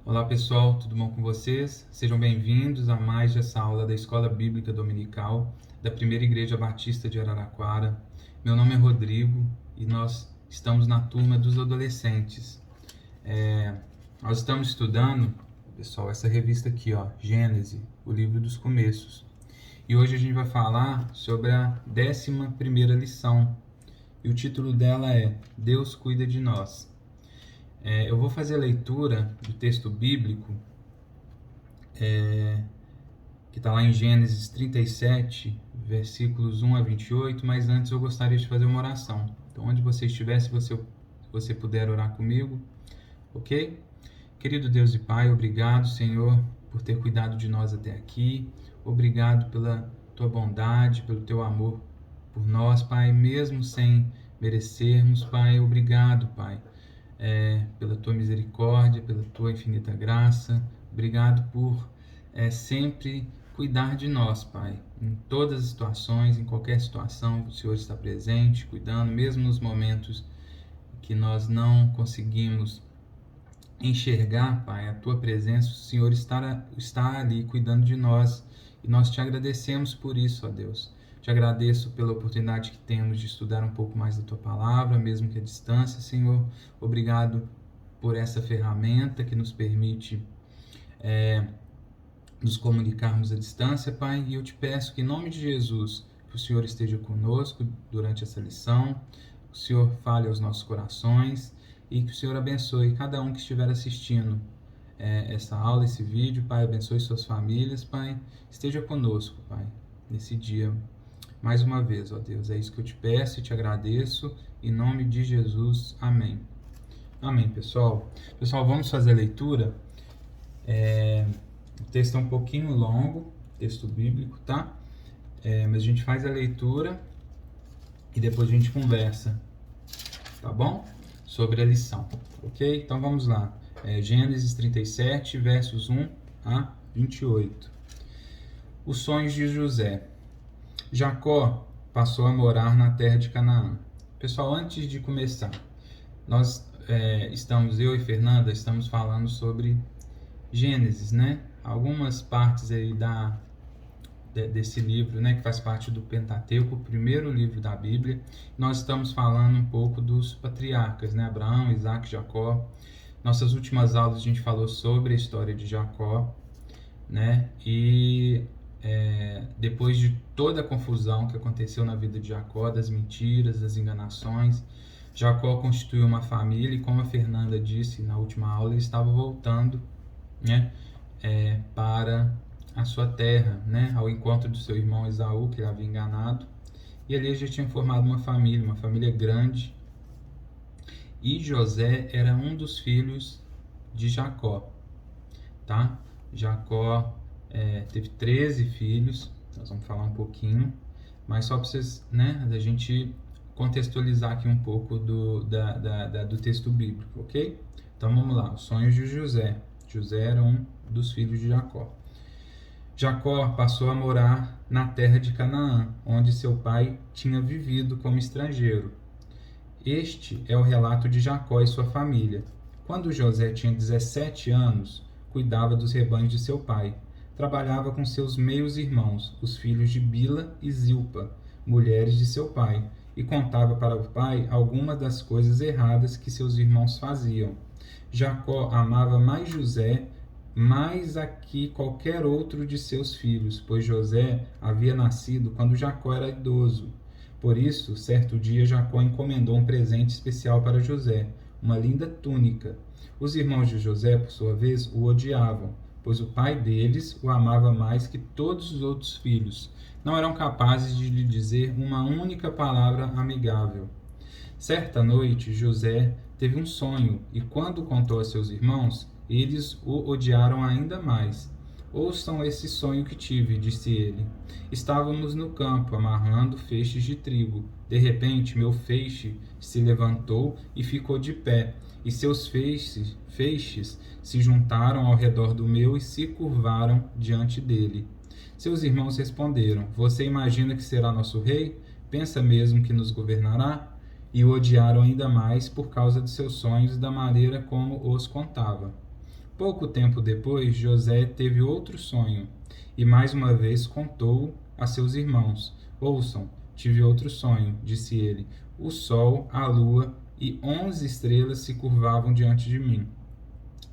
Olá pessoal, tudo bom com vocês? Sejam bem-vindos a mais essa aula da Escola Bíblica Dominical da Primeira Igreja Batista de Araraquara. Meu nome é Rodrigo e nós estamos na turma dos adolescentes. Nós estamos estudando, pessoal, essa revista aqui, ó, Gênesis, o livro dos começos. E hoje a gente vai falar sobre a 11ª lição. E o título dela é Deus cuida de nós. Eu vou fazer a leitura do texto bíblico que está lá em Gênesis 37, versículos 1 a 28, mas antes eu gostaria de fazer uma oração. Então, onde você estiver, se você puder orar comigo, ok? Querido Deus e Pai, obrigado, Senhor, por ter cuidado de nós até aqui. Obrigado pela Tua bondade, pelo Teu amor por nós, Pai, mesmo sem merecermos, Pai. Obrigado, Pai. Pela Tua misericórdia, pela Tua infinita graça. Obrigado por sempre cuidar de nós, Pai. Em todas as situações, em qualquer situação, o Senhor está presente, cuidando, mesmo nos momentos que nós não conseguimos enxergar, Pai, a Tua presença, o Senhor está ali cuidando de nós. E nós te agradecemos por isso, ó Deus. Te agradeço pela oportunidade que temos de estudar um pouco mais da Tua Palavra, mesmo que à distância, Senhor. Obrigado por essa ferramenta que nos permite nos comunicarmos à distância, Pai. E eu te peço que, em nome de Jesus, que o Senhor esteja conosco durante essa lição, que o Senhor fale aos nossos corações e que o Senhor abençoe cada um que estiver assistindo essa aula, esse vídeo, Pai. Abençoe suas famílias, Pai. Esteja conosco, Pai, nesse dia. Mais uma vez, ó Deus, é isso que eu te peço e te agradeço, em nome de Jesus, amém. Amém, pessoal. Pessoal, vamos fazer a leitura. O texto é um pouquinho longo, texto bíblico, tá? Mas a gente faz a leitura e depois a gente conversa, tá bom? Sobre a lição, ok? Então vamos lá. Gênesis 37, versos 1 a 28. Os sonhos de José. Jacó passou a morar na terra de Canaã. Pessoal, antes de começar, nós eu e Fernanda estamos falando sobre Gênesis, né? Algumas partes aí desse livro, né, que faz parte do Pentateuco, o primeiro livro da Bíblia. Nós estamos falando um pouco dos patriarcas, né? Abraão, Isaac, Jacó. Nossas últimas aulas a gente falou sobre a história de Jacó, né? E depois de toda a confusão que aconteceu na vida de Jacó, das mentiras, das enganações, Jacó constituiu uma família e, como a Fernanda disse na última aula, ele estava voltando, né, para a sua terra, né, ao encontro do seu irmão Esaú, que ele havia enganado. E ali ele já tinha formado uma família grande. E José era um dos filhos de Jacó, tá? Jacó teve 13 filhos, nós vamos falar um pouquinho, mas só para vocês, né, da gente contextualizar aqui um pouco do texto bíblico, ok? Então vamos lá, os sonhos de José. José era um dos filhos de Jacó. Jacó passou a morar na terra de Canaã, onde seu pai tinha vivido como estrangeiro. Este é o relato de Jacó e sua família. Quando José tinha 17 anos, cuidava dos rebanhos de seu pai. Trabalhava com seus meios-irmãos, os filhos de Bila e Zilpa, mulheres de seu pai, e contava para o pai algumas das coisas erradas que seus irmãos faziam. Jacó amava mais José mais a que qualquer outro de seus filhos, pois José havia nascido quando Jacó era idoso. Por isso, certo dia, Jacó encomendou um presente especial para José, uma linda túnica. Os irmãos de José, por sua vez, o odiavam, pois o pai deles o amava mais que todos os outros filhos. Não eram capazes de lhe dizer uma única palavra amigável. Certa noite, José teve um sonho, e quando contou a seus irmãos, eles o odiaram ainda mais. Ouçam esse sonho que tive, disse ele. Estávamos no campo, amarrando feixes de trigo. De repente, meu feixe se levantou e ficou de pé, e seus feixes se juntaram ao redor do meu e se curvaram diante dele. Seus irmãos responderam: Você imagina que será nosso rei? Pensa mesmo que nos governará? E o odiaram ainda mais por causa de seus sonhos e da maneira como os contava. Pouco tempo depois, José teve outro sonho e mais uma vez contou a seus irmãos. Ouçam, tive outro sonho, disse ele. O sol, a lua e 11 estrelas se curvavam diante de mim.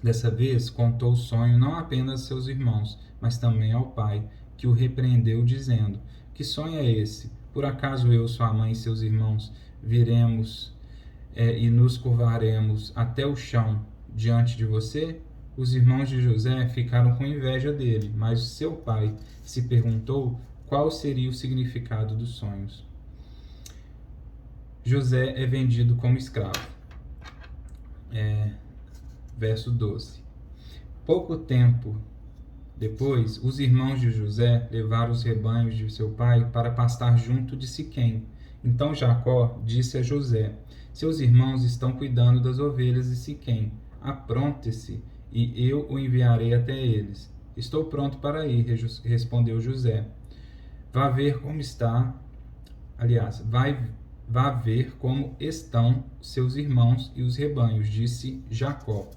Dessa vez, contou o sonho não apenas a seus irmãos, mas também ao pai, que o repreendeu, dizendo: Que sonho é esse? Por acaso eu, sua mãe e seus irmãos viremos e nos curvaremos até o chão diante de você? Os irmãos de José ficaram com inveja dele, mas seu pai se perguntou qual seria o significado dos sonhos. José é vendido como escravo. Verso 12. Pouco tempo depois, os irmãos de José levaram os rebanhos de seu pai para pastar junto de Siquém. Então Jacó disse a José: Seus irmãos estão cuidando das ovelhas de Siquém. Apronte-se, e eu o enviarei até eles. Estou pronto para ir, respondeu José. Vá ver como está. Aliás, vá ver como estão seus irmãos e os rebanhos, disse Jacó.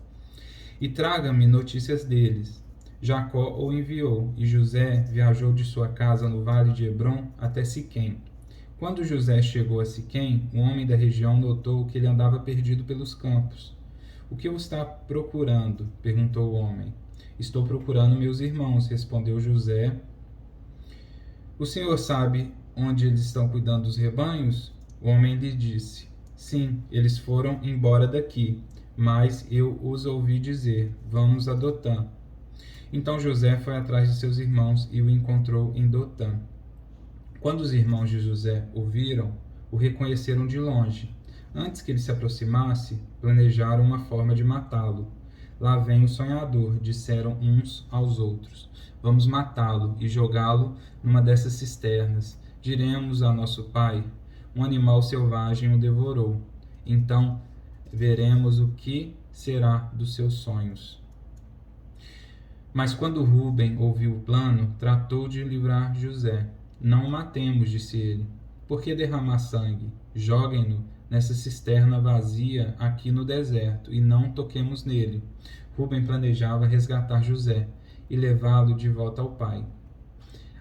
E traga-me notícias deles. Jacó o enviou, e José viajou de sua casa no vale de Hebrom até Siquém. Quando José chegou a Siquém, um homem da região notou que ele andava perdido pelos campos. O que você está procurando? Perguntou o homem. Estou procurando meus irmãos, respondeu José. O senhor sabe onde eles estão cuidando dos rebanhos? O homem lhe disse: Sim, eles foram embora daqui, mas eu os ouvi dizer: Vamos a Dotã. Então José foi atrás de seus irmãos e o encontrou em Dotã. Quando os irmãos de José o viram, o reconheceram de longe. Antes que ele se aproximasse, planejaram uma forma de matá-lo. Lá vem o sonhador, disseram uns aos outros. Vamos matá-lo e jogá-lo numa dessas cisternas. Diremos a nosso pai: um animal selvagem o devorou. Então veremos o que será dos seus sonhos. Mas quando Rúben ouviu o plano, tratou de livrar José. Não o matemos, disse ele. Por que derramar sangue? Joguem-no nessa cisterna vazia aqui no deserto e não toquemos nele. Rúben planejava resgatar José e levá-lo de volta ao pai.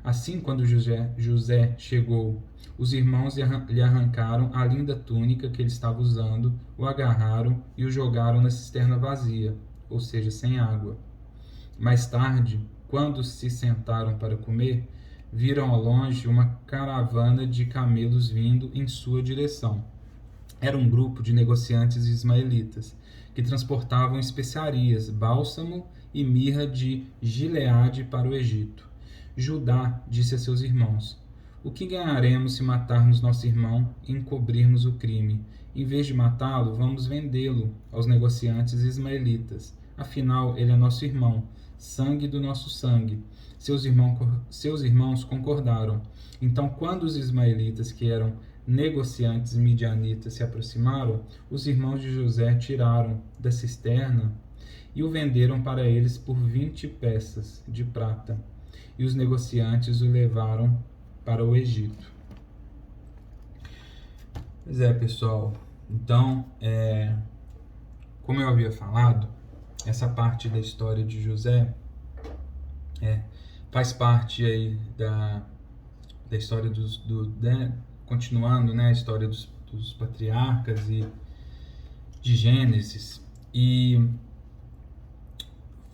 Assim, quando José chegou, os irmãos lhe arrancaram a linda túnica que ele estava usando, o agarraram e o jogaram na cisterna vazia, ou seja, sem água. Mais tarde, quando se sentaram para comer, viram ao longe uma caravana de camelos vindo em sua direção. Era um grupo de negociantes ismaelitas que transportavam especiarias, bálsamo e mirra de Gileade para o Egito. Judá disse a seus irmãos: O que ganharemos se matarmos nosso irmão e encobrirmos o crime? Em vez de matá-lo, vamos vendê-lo aos negociantes ismaelitas. Afinal, ele é nosso irmão, sangue do nosso sangue. Seus irmãos concordaram. Então, quando os ismaelitas, que eram negociantes midianitas, se aproximaram, os irmãos de José tiraram da cisterna e o venderam para eles por 20 peças de prata. E os negociantes o levaram para o Egito. Pois é, pessoal. Então, como eu havia falado, essa parte da história de José faz parte aí da história continuando, né, a história dos patriarcas e de Gênesis, e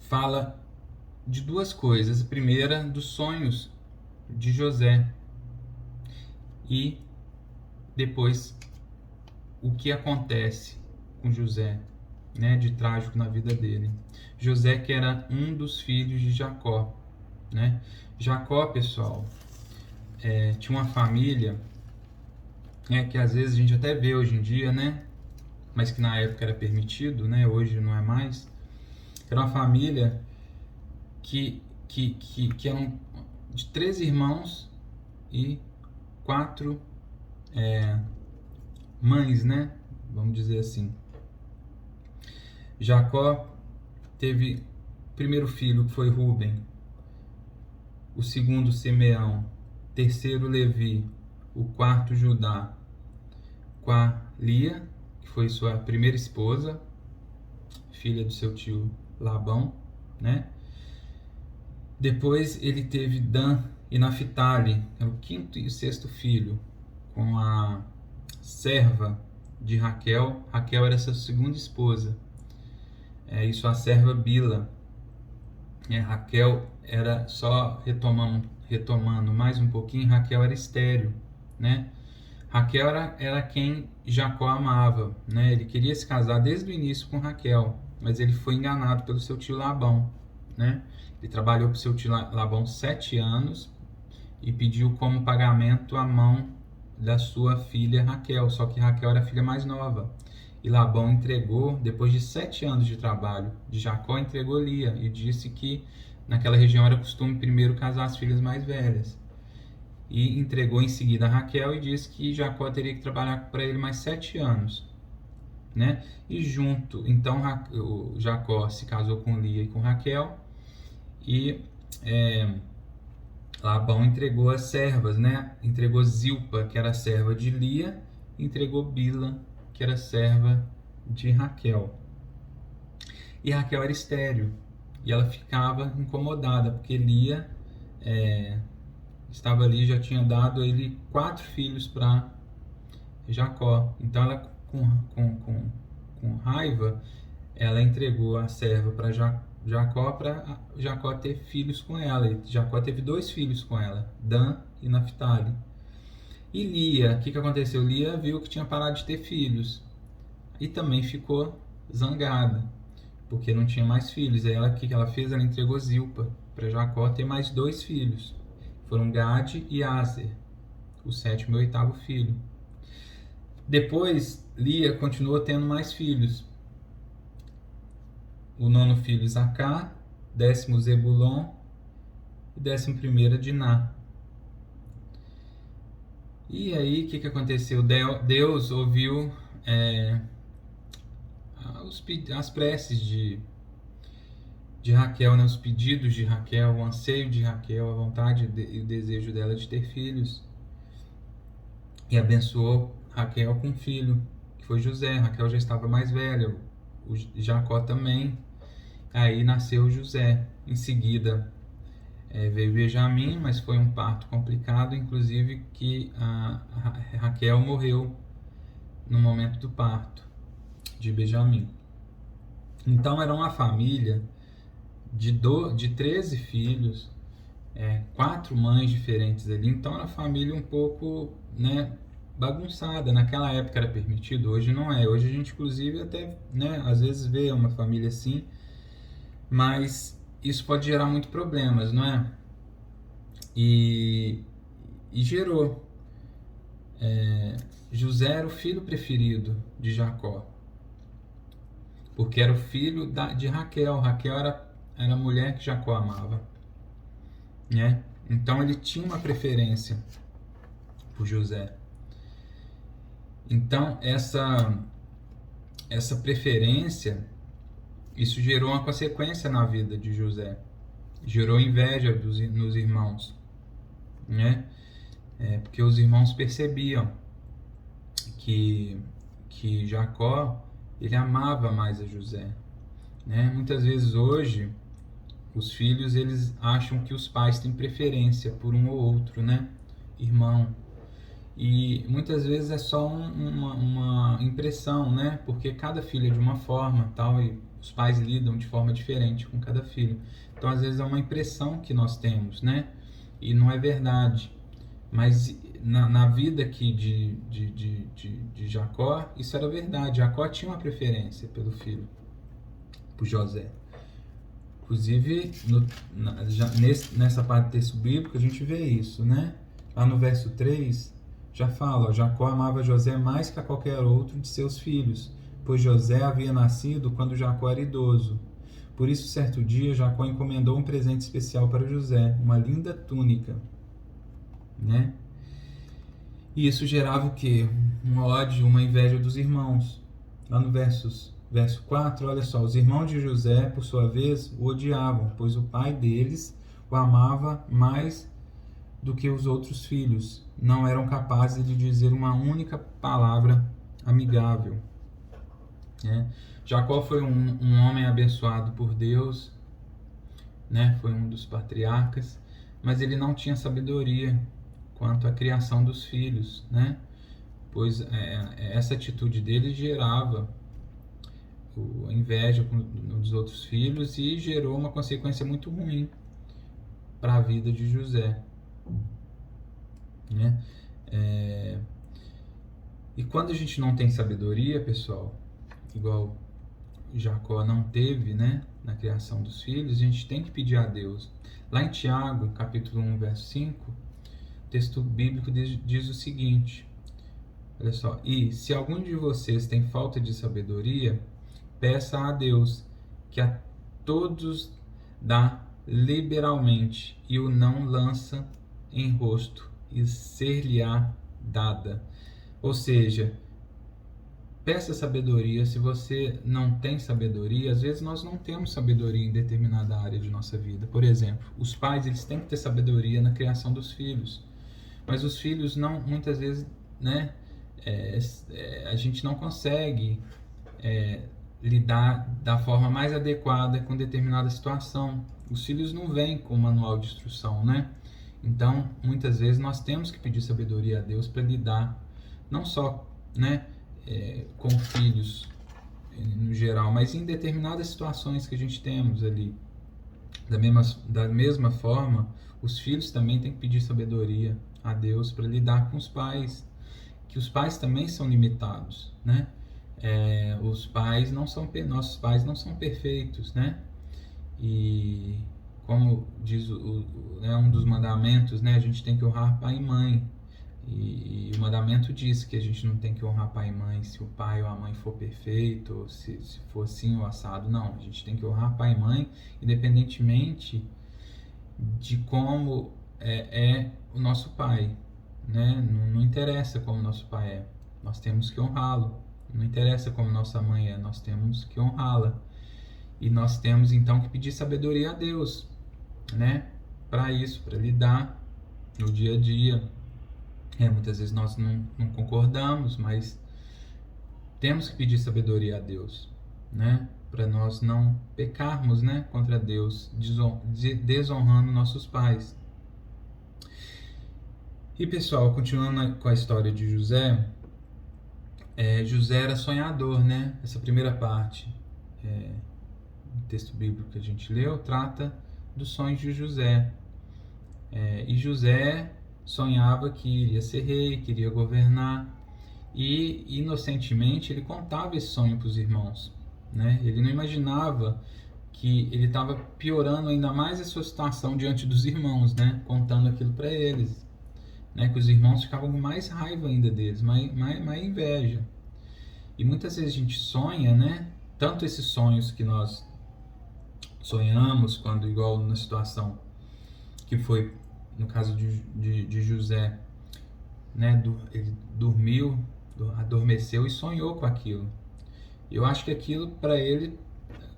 fala de duas coisas. A primeira, dos sonhos de José, e depois o que acontece com José, né, de trágico na vida dele. José, que era um dos filhos de Jacó, né? Jacó, pessoal, tinha uma família, que às vezes a gente até vê hoje em dia, né? Mas que na época era permitido, né? Hoje não é mais. Era uma família que eram de 3 irmãos e 4 mães, né? Vamos dizer assim. Jacó teve o primeiro filho, que foi Rúben, o segundo Simeão, terceiro Levi, o quarto Judá, com a Lia, que foi sua primeira esposa, filha do seu tio Labão, né? Depois ele teve Dan e Naphtali, era o quinto e o sexto filho, com a serva de Raquel. Raquel era sua segunda esposa, e sua serva Bila. Raquel era, só retomando mais um pouquinho, Raquel era estéril, né? Raquel era quem Jacó amava, né? Ele queria se casar desde o início com Raquel, mas ele foi enganado pelo seu tio Labão, né? Ele trabalhou para o seu tio Labão 7 anos e pediu como pagamento a mão da sua filha Raquel, só que Raquel era a filha mais nova. E Labão entregou, depois de 7 anos de trabalho de Jacó, entregou Lia e disse que naquela região era costume primeiro casar as filhas mais velhas. E entregou em seguida a Raquel e disse que Jacó teria que trabalhar para ele mais 7 anos, né? E junto, então Jacó se casou com Lia e com Raquel, e Labão entregou as servas, né? Entregou Zilpa, que era serva de Lia, e entregou Bila, que era serva de Raquel. E Raquel era estéril, e ela ficava incomodada, porque Lia estava ali, já tinha dado ele 4 filhos para Jacó. Então ela, com raiva, ela entregou a serva para Jacó ter filhos com ela. E Jacó teve 2 filhos com ela, Dan e Naphtali. E Lia, o que aconteceu? Lia viu que tinha parado de ter filhos e também ficou zangada, porque não tinha mais filhos. Aí o que ela fez? Ela entregou Zilpa para Jacó ter mais 2 filhos. Foram Gade e Aser, o 7º e 8º filho. Depois, Lia continuou tendo mais filhos. O 9º filho, Isacar, 10º Zebulon e 11º Diná. E aí, o que aconteceu? Deus ouviu as preces de Raquel, né? Os pedidos de Raquel, o anseio de Raquel, a vontade e o desejo dela de ter filhos. E abençoou Raquel com um filho, que foi José. Raquel já estava mais velha, o Jacó também. Aí nasceu José. Em seguida veio Benjamim, mas foi um parto complicado, inclusive que a Raquel morreu no momento do parto de Benjamim. Então era uma família de 13 filhos, 4 mães diferentes ali. Então era uma família um pouco, né, bagunçada. Naquela época era permitido, hoje não é. Hoje a gente inclusive até, né, às vezes vê uma família assim, mas isso pode gerar muitos problemas, não é? E gerou. José era o filho preferido de Jacó, porque era o filho de Raquel. Raquel era a mulher que Jacó amava, né? Então ele tinha uma preferência por José. Então essa preferência, isso gerou uma consequência na vida de José. Gerou inveja nos irmãos, né? Porque os irmãos percebiam que Jacó, ele amava mais a José, né? Muitas vezes hoje os filhos, eles acham que os pais têm preferência por um ou outro, né? Irmão. E muitas vezes é só uma impressão, né? Porque cada filho é de uma forma, tal, e os pais lidam de forma diferente com cada filho. Então às vezes é uma impressão que nós temos, né? E não é verdade. Mas na vida aqui de Jacó, isso era verdade. Jacó tinha uma preferência pelo filho, por José. Inclusive, nessa parte do texto bíblico, a gente vê isso, né? Lá no verso 3, já fala: Jacó amava José mais que a qualquer outro de seus filhos, pois José havia nascido quando Jacó era idoso. Por isso, certo dia, Jacó encomendou um presente especial para José, uma linda túnica, né? E isso gerava o quê? Um ódio, uma inveja dos irmãos. Lá no verso 4, olha só: os irmãos de José, por sua vez, o odiavam, pois o pai deles o amava mais do que os outros filhos. Não eram capazes de dizer uma única palavra amigável. né? Jacó foi um homem abençoado por Deus, né? Foi um dos patriarcas, mas ele não tinha sabedoria quanto à criação dos filhos, né? Pois essa atitude dele gerava a inveja dos outros filhos e gerou uma consequência muito ruim para a vida de José, né? E quando a gente não tem sabedoria, pessoal, igual Jacó não teve, né, na criação dos filhos, a gente tem que pedir a Deus. Lá em Tiago, capítulo 1, verso 5, o texto bíblico diz o seguinte, olha só: e se algum de vocês tem falta de sabedoria, peça a Deus, que a todos dá liberalmente e o não lança em rosto, e ser-lhe-á dada. Ou seja, peça sabedoria. Se você não tem sabedoria, às vezes nós não temos sabedoria em determinada área de nossa vida. Por exemplo, os pais, eles têm que ter sabedoria na criação dos filhos, mas os filhos não, muitas vezes, né, a gente não consegue lidar da forma mais adequada com determinada situação. Os filhos não vêm com manual de instrução, né? Então, muitas vezes nós temos que pedir sabedoria a Deus para lidar, não só, né, com filhos no geral, mas em determinadas situações que a gente temos ali. Da mesma forma, os filhos também têm que pedir sabedoria a Deus para lidar com os pais, que os pais também são limitados, né? Os pais não são, nossos pais não são perfeitos, né? E como diz né, um dos mandamentos, né, a gente tem que honrar pai e mãe. E o mandamento diz que a gente não tem que honrar pai e mãe se o pai ou a mãe for perfeito, ou se for assim ou assado. Não, a gente tem que honrar pai e mãe, independentemente de como o nosso pai, né? Não interessa como nosso pai é, nós temos que honrá-lo. Não interessa como nossa mãe é, nós temos que honrá-la. E nós temos então que pedir sabedoria a Deus, né? Para isso, para lidar no dia a dia. Muitas vezes nós não concordamos, mas temos que pedir sabedoria a Deus, né? Para nós não pecarmos, né, contra Deus, desonrando nossos pais. E pessoal, continuando com a história de José, José era sonhador, né? Essa primeira parte do texto bíblico que a gente leu trata dos sonhos de José. E José sonhava que iria ser rei, que iria governar, e inocentemente ele contava esse sonho para os irmãos, né? Ele não imaginava que ele estava piorando ainda mais a sua situação diante dos irmãos, né? Contando aquilo para eles, né? Que os irmãos ficavam com mais raiva ainda deles, mais inveja. E muitas vezes a gente sonha, né? Tanto esses sonhos que nós sonhamos, quando igual na situação que foi no caso de José, né? Ele dormiu, adormeceu e sonhou com aquilo. Eu acho que aquilo para ele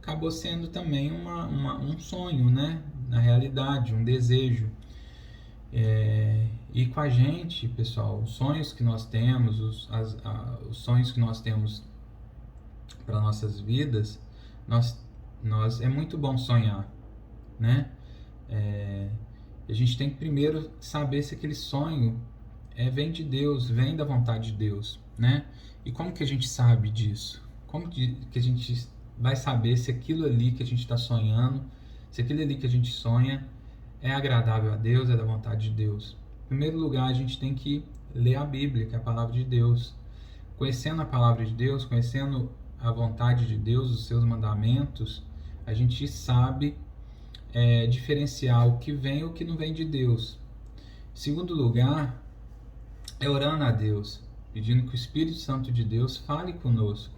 acabou sendo também um sonho, né? Na realidade, um desejo. E com a gente, pessoal, os sonhos que nós temos, os sonhos que nós temos para nossas vidas, é muito bom sonhar, né? A gente tem que primeiro saber se aquele sonho vem de Deus, vem da vontade de Deus, né? E como que a gente sabe disso? Como que a gente vai saber se aquilo ali que a gente está sonhando, se aquilo ali que a gente sonha é agradável a Deus, é da vontade de Deus? Em primeiro lugar, a gente tem que ler a Bíblia, que é a palavra de Deus. Conhecendo a palavra de Deus, conhecendo a vontade de Deus, os seus mandamentos, a gente sabe diferenciar o que vem e o que não vem de Deus. Em segundo lugar, orando a Deus, pedindo que o Espírito Santo de Deus fale conosco.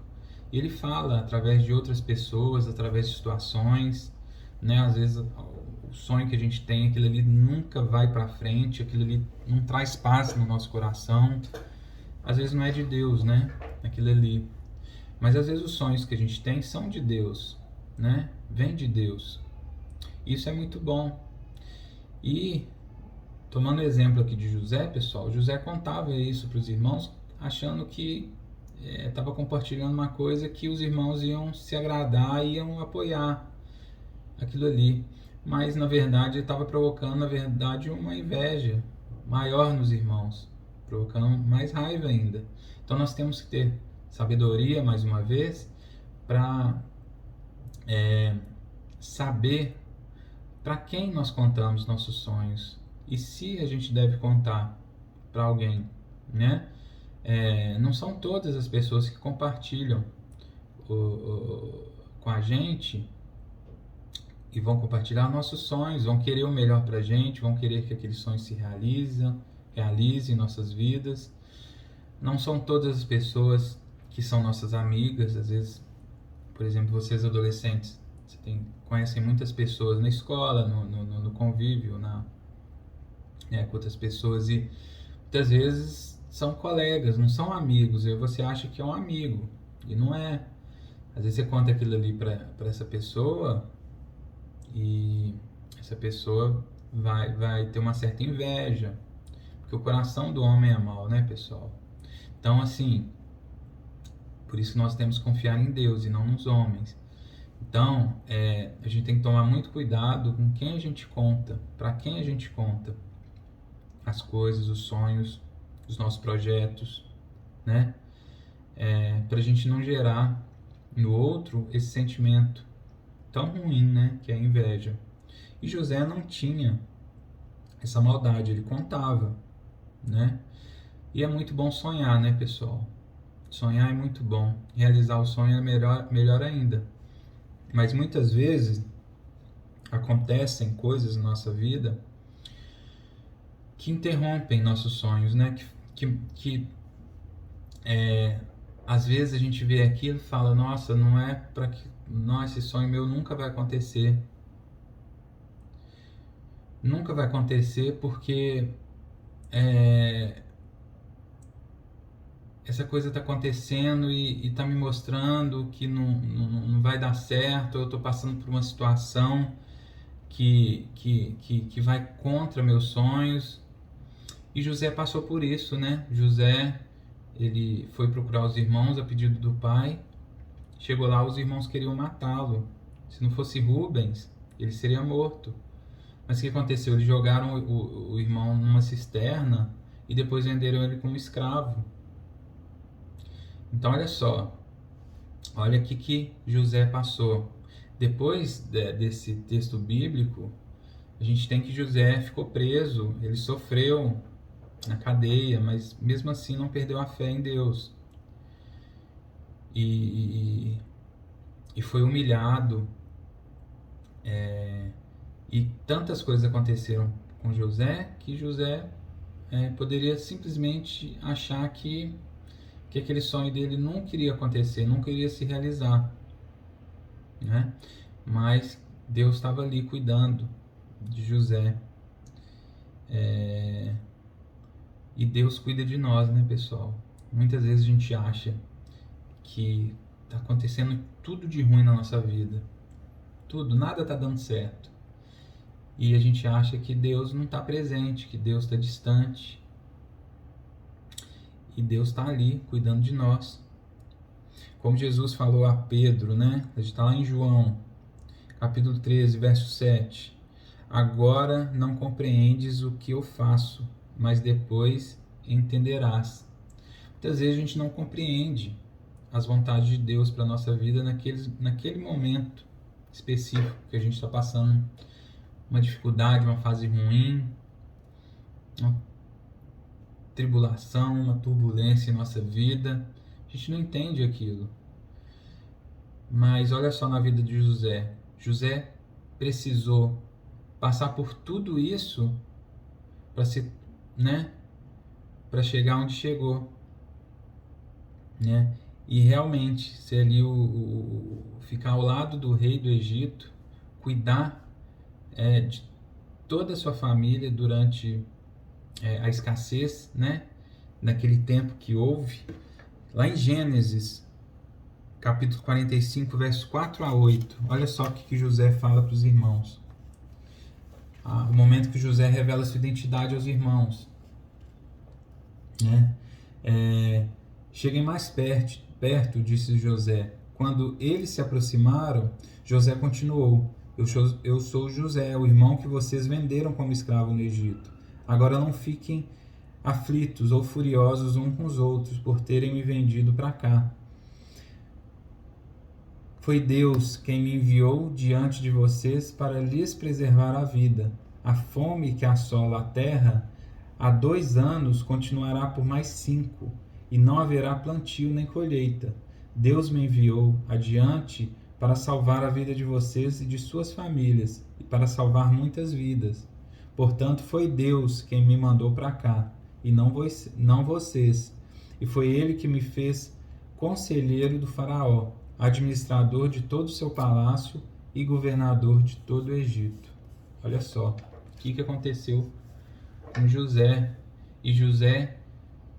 Ele fala através de outras pessoas, através de situações, né? Às vezes o sonho que a gente tem, aquilo ali nunca vai para frente, aquilo ali não traz paz no nosso coração. Às vezes não é de Deus, né? Aquilo ali. Mas às vezes os sonhos que a gente tem são de Deus, né? Vem de Deus. Isso é muito bom. E tomando o exemplo aqui de José, pessoal, José contava isso para os irmãos, achando que estava compartilhando uma coisa que os irmãos iam se agradar, iam apoiar aquilo ali. Mas na verdade estava provocando, na verdade, uma inveja maior nos irmãos, provocando mais raiva ainda. Então nós temos que ter sabedoria, mais uma vez, para saber para quem nós contamos nossos sonhos e se a gente deve contar para alguém, né? Não são todas as pessoas que compartilham com a gente e vão compartilhar nossos sonhos, vão querer o melhor para a gente, vão querer que aqueles sonhos se realizem em nossas vidas. Não são todas as pessoas que são nossas amigas. Às vezes, por exemplo, vocês adolescentes, conhecem muitas pessoas na escola, no convívio, com outras pessoas, e muitas vezes são colegas, não são amigos, e você acha que é um amigo, e não é. Às vezes você conta aquilo ali para essa pessoa, e essa pessoa vai ter uma certa inveja, porque o coração do homem é mau, né, pessoal? Então, assim, por isso nós temos que confiar em Deus e não nos homens. Então, a gente tem que tomar muito cuidado com quem a gente conta, para quem a gente conta as coisas, os sonhos, os nossos projetos, né? Para a gente não gerar no outro esse sentimento tão ruim, né? Que é a inveja. E José não tinha essa maldade, ele contava, né? E é muito bom sonhar, né, pessoal? Sonhar é muito bom. Realizar o sonho é melhor ainda. Mas muitas vezes acontecem coisas na nossa vida que interrompem nossos sonhos, né? Que às vezes a gente vê aquilo e fala, nossa, não é para que, não, esse sonho meu nunca vai acontecer. Nunca vai acontecer porque essa coisa está acontecendo e está me mostrando que não vai dar certo, eu estou passando por uma situação que vai contra meus sonhos. E José passou por isso, né? José, ele foi procurar os irmãos a pedido do pai. Chegou lá, os irmãos queriam matá-lo. Se não fosse Rubens, ele seria morto. Mas o que aconteceu? Eles jogaram o irmão numa cisterna e depois venderam ele como escravo. Então olha só, olha o que José passou. Depois desse texto bíblico, a gente tem que José ficou preso, ele sofreu na cadeia, mas mesmo assim não perdeu a fé em Deus. E foi humilhado. E tantas coisas aconteceram com José que José poderia simplesmente achar que aquele sonho dele não queria acontecer, não queria se realizar, né? Mas Deus estava ali cuidando de José. E Deus cuida de nós, né, pessoal? Muitas vezes a gente acha que está acontecendo tudo de ruim na nossa vida, tudo, nada está dando certo, e a gente acha que Deus não está presente, que Deus está distante, e Deus está ali cuidando de nós. Como Jesus falou a Pedro, né? A gente está lá em João, capítulo 13, verso 7. Agora não compreendes o que eu faço, mas depois entenderás. Muitas vezes a gente não compreende as vontades de Deus para a nossa vida naquele momento específico que a gente está passando uma dificuldade, uma fase ruim, uma tribulação, uma turbulência em nossa vida. A gente não entende aquilo. Mas olha só na vida de José. José precisou passar por tudo isso para chegar onde chegou, né? E realmente ser ali ficar ao lado do rei do Egito, cuidar de toda a sua família durante a escassez, né? Naquele tempo que houve. Lá em Gênesis, capítulo 45, versos 4 a 8, olha só o que José fala para os irmãos. O momento que José revela sua identidade aos irmãos, né? Cheguem mais perto, disse José. Quando eles se aproximaram, José continuou: eu sou José, o irmão que vocês venderam como escravo no Egito. Agora não fiquem aflitos ou furiosos uns com os outros por terem me vendido para cá. Foi Deus quem me enviou diante de vocês para lhes preservar a vida. A fome que assola a terra há 2 anos continuará por mais 5, e não haverá plantio nem colheita. Deus me enviou adiante para salvar a vida de vocês e de suas famílias, e para salvar muitas vidas. Portanto, foi Deus quem me mandou para cá, e não vocês. E foi Ele que me fez conselheiro do faraó, administrador de todo o seu palácio e governador de todo o Egito. Olha só, o que aconteceu com José. E José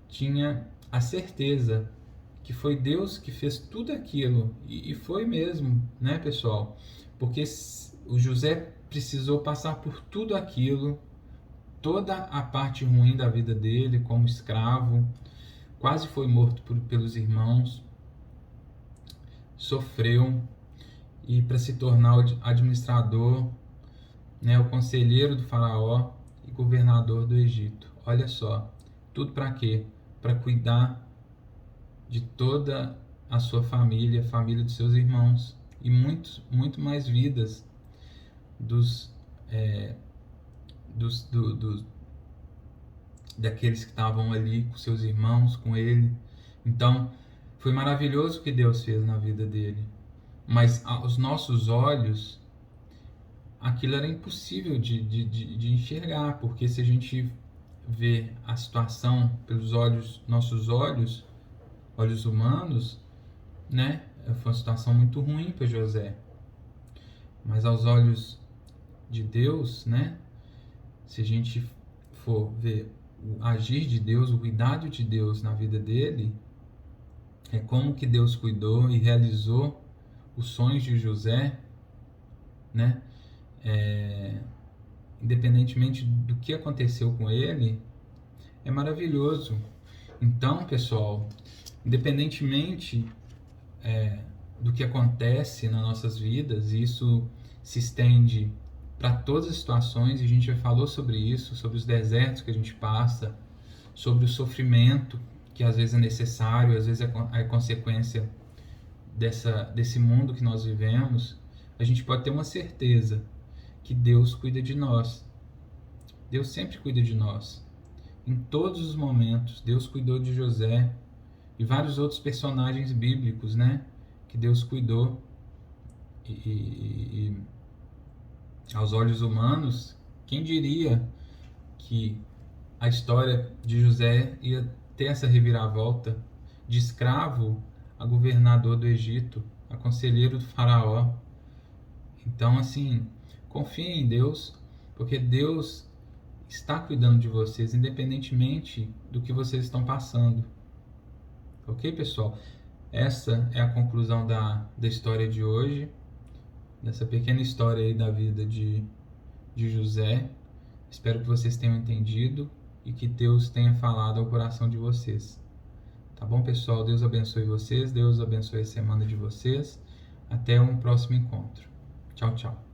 tinha a certeza que foi Deus que fez tudo aquilo. E foi mesmo, né, pessoal? Porque o José precisou passar por tudo aquilo, toda a parte ruim da vida dele como escravo, quase foi morto pelos irmãos, sofreu, e para se tornar o administrador, né, o conselheiro do faraó e governador do Egito. Olha só, tudo para quê? Para cuidar de toda a sua família, a família dos seus irmãos, e muito mais vidas daqueles que estavam ali com seus irmãos, com ele. Então, foi maravilhoso o que Deus fez na vida dele. Mas aos nossos olhos, aquilo era impossível de enxergar, porque se a gente vê a situação pelos nossos olhos humanos, né, foi uma situação muito ruim para José. Mas aos olhos de Deus, né, se a gente for ver o agir de Deus, o cuidado de Deus na vida dele, é como que Deus cuidou e realizou os sonhos de José, né? Independentemente do que aconteceu com ele, é maravilhoso. Então, pessoal, independentemente do que acontece nas nossas vidas, isso se estende para todas as situações, e a gente já falou sobre isso, sobre os desertos que a gente passa, sobre o sofrimento que às vezes é necessário, às vezes é consequência desse mundo que nós vivemos. A gente pode ter uma certeza que Deus cuida de nós. Deus sempre cuida de nós. Em todos os momentos, Deus cuidou de José e vários outros personagens bíblicos, né? Que Deus cuidou. E aos olhos humanos, quem diria que a história de José ia ter essa reviravolta de escravo a governador do Egito, a conselheiro do faraó. Então, assim, confiem em Deus, porque Deus está cuidando de vocês, independentemente do que vocês estão passando. Ok, pessoal? Essa é a conclusão da história de hoje, dessa pequena história aí da vida de José. Espero que vocês tenham entendido e que Deus tenha falado ao coração de vocês. Tá bom, pessoal? Deus abençoe vocês, Deus abençoe a semana de vocês. Até um próximo encontro. Tchau, tchau.